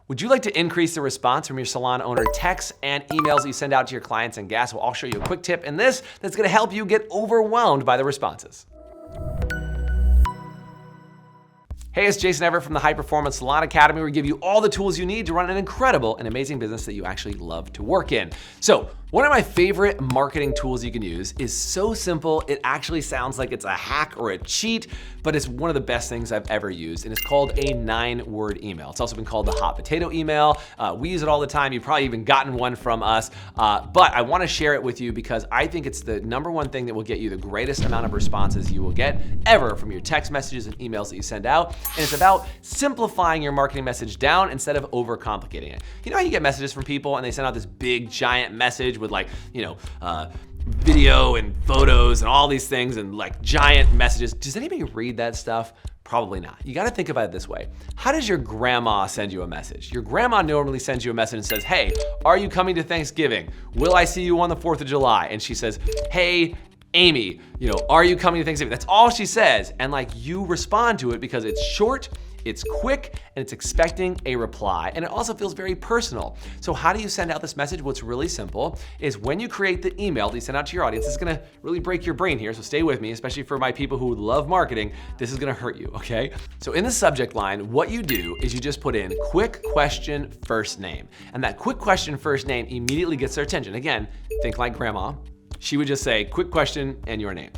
Would you like to increase the response from your salon owner texts and emails that you send out to your clients and guests? Well, I'll show you a quick tip in this that's gonna help you get overwhelmed by the responses. Hey, it's Jason Everett from the High Performance Salon Academy, where we give you all the tools you need to run an incredible and amazing business that you actually love to work in. So, one of my favorite marketing tools you can use is so simple, it actually sounds like it's a hack or a cheat, but it's one of the best things I've ever used, and it's called a 9-word email. It's also been called the hot potato email. We use it all the time. You've probably even gotten one from us, but I wanna share it with you because I think it's the #1 thing that will get you the greatest amount of responses you will get ever from your text messages and emails that you send out. And it's about simplifying your marketing message down instead of overcomplicating it. You know how you get messages from people and they send out this big giant message with video and photos and all these things and like giant messages. Does anybody read that stuff? Probably not. You gotta think about it this way. How does your grandma send you a message? Your grandma normally sends you a message and says, hey, are you coming to Thanksgiving? Will I see you on the 4th of July? And she says, hey, Amy, are you coming to Thanksgiving? That's all she says. And you respond to it because it's short, it's quick, and it's expecting a reply. And it also feels very personal. So how do you send out this message? What's really simple is when you create the email that you send out to your audience, this is gonna really break your brain here, so stay with me, especially for my people who love marketing, this is gonna hurt you, okay? So in the subject line, what you do is you just put in quick question first name. And that quick question first name immediately gets their attention. Again, think like grandma. She would just say, quick question and your name.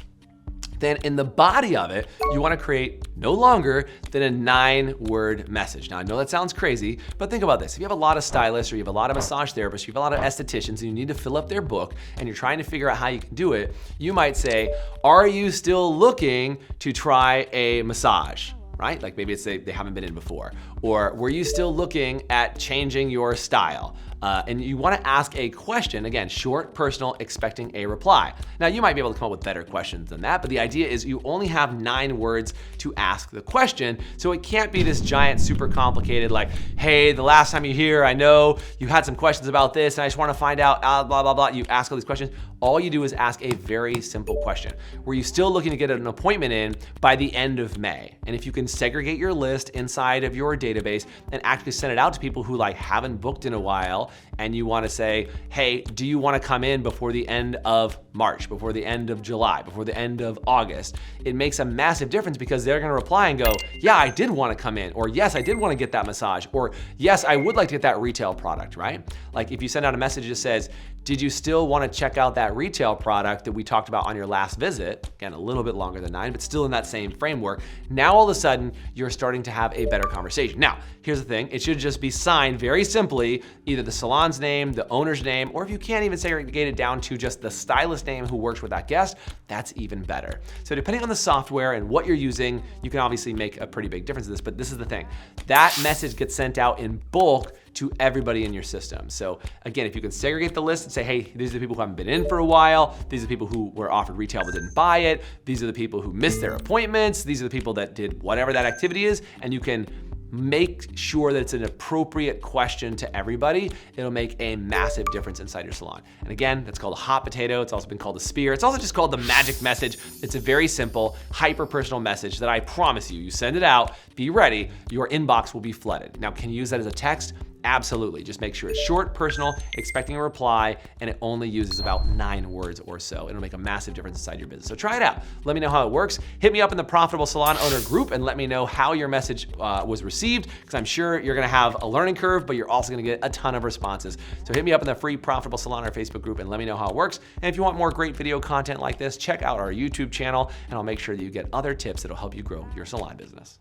Then in the body of it, you wanna create no longer than a 9-word message. Now I know that sounds crazy, but think about this. If you have a lot of stylists or you have a lot of massage therapists, you have a lot of estheticians and you need to fill up their book and you're trying to figure out how you can do it, you might say, are you still looking to try a massage? Right? Like maybe it's they haven't been in before. Or were you still looking at changing your style? And you wanna ask a question, again, short, personal, expecting a reply. Now you might be able to come up with better questions than that, but the idea is you only have 9 words to ask the question, so it can't be this giant, super complicated like, hey, the last time you're here, I know you had some questions about this and I just wanna find out, blah, blah, blah. You ask all these questions. All you do is ask a very simple question. Were you still looking to get an appointment in by the end of May? And if you can segregate your list inside of your database and actually send it out to people who haven't booked in a while, and you wanna say, hey, do you wanna come in before the end of March, before the end of July, before the end of August? It makes a massive difference because they're gonna reply and go, yeah, I did wanna come in, or yes, I did wanna get that massage, or yes, I would like to get that retail product, right? Like if you send out a message that says, did you still wanna check out that retail product that we talked about on your last visit? Again, a little bit longer than 9, but still in that same framework. Now all of a sudden, you're starting to have a better conversation. Now, here's the thing, it should just be signed very simply, either the salon's name, the owner's name, or if you can't even segregate it down to just the stylist name who works with that guest, that's even better. So depending on the software and what you're using, you can obviously make a pretty big difference in this, but this is the thing. That message gets sent out in bulk to everybody in your system. So again, if you can segregate the list and say, hey, these are the people who haven't been in for a while, these are the people who were offered retail but didn't buy it, these are the people who missed their appointments, these are the people that did whatever that activity is, and you can make sure that it's an appropriate question to everybody, it'll make a massive difference inside your salon. And again, that's called a hot potato. It's also been called a spear. It's also just called the magic message. It's a very simple, hyper-personal message that I promise you send it out, be ready, your inbox will be flooded. Now, can you use that as a text? Absolutely. Just make sure it's short, personal, expecting a reply, and it only uses about 9 words or so. It'll make a massive difference inside your business. So try it out. Let me know how it works. Hit me up in the Profitable Salon Owner group and let me know how your message was received, because I'm sure you're gonna have a learning curve, but you're also gonna get a ton of responses. So hit me up in the free Profitable Salon Owner Facebook group and let me know how it works. And if you want more great video content like this, check out our YouTube channel and I'll make sure that you get other tips that'll help you grow your salon business.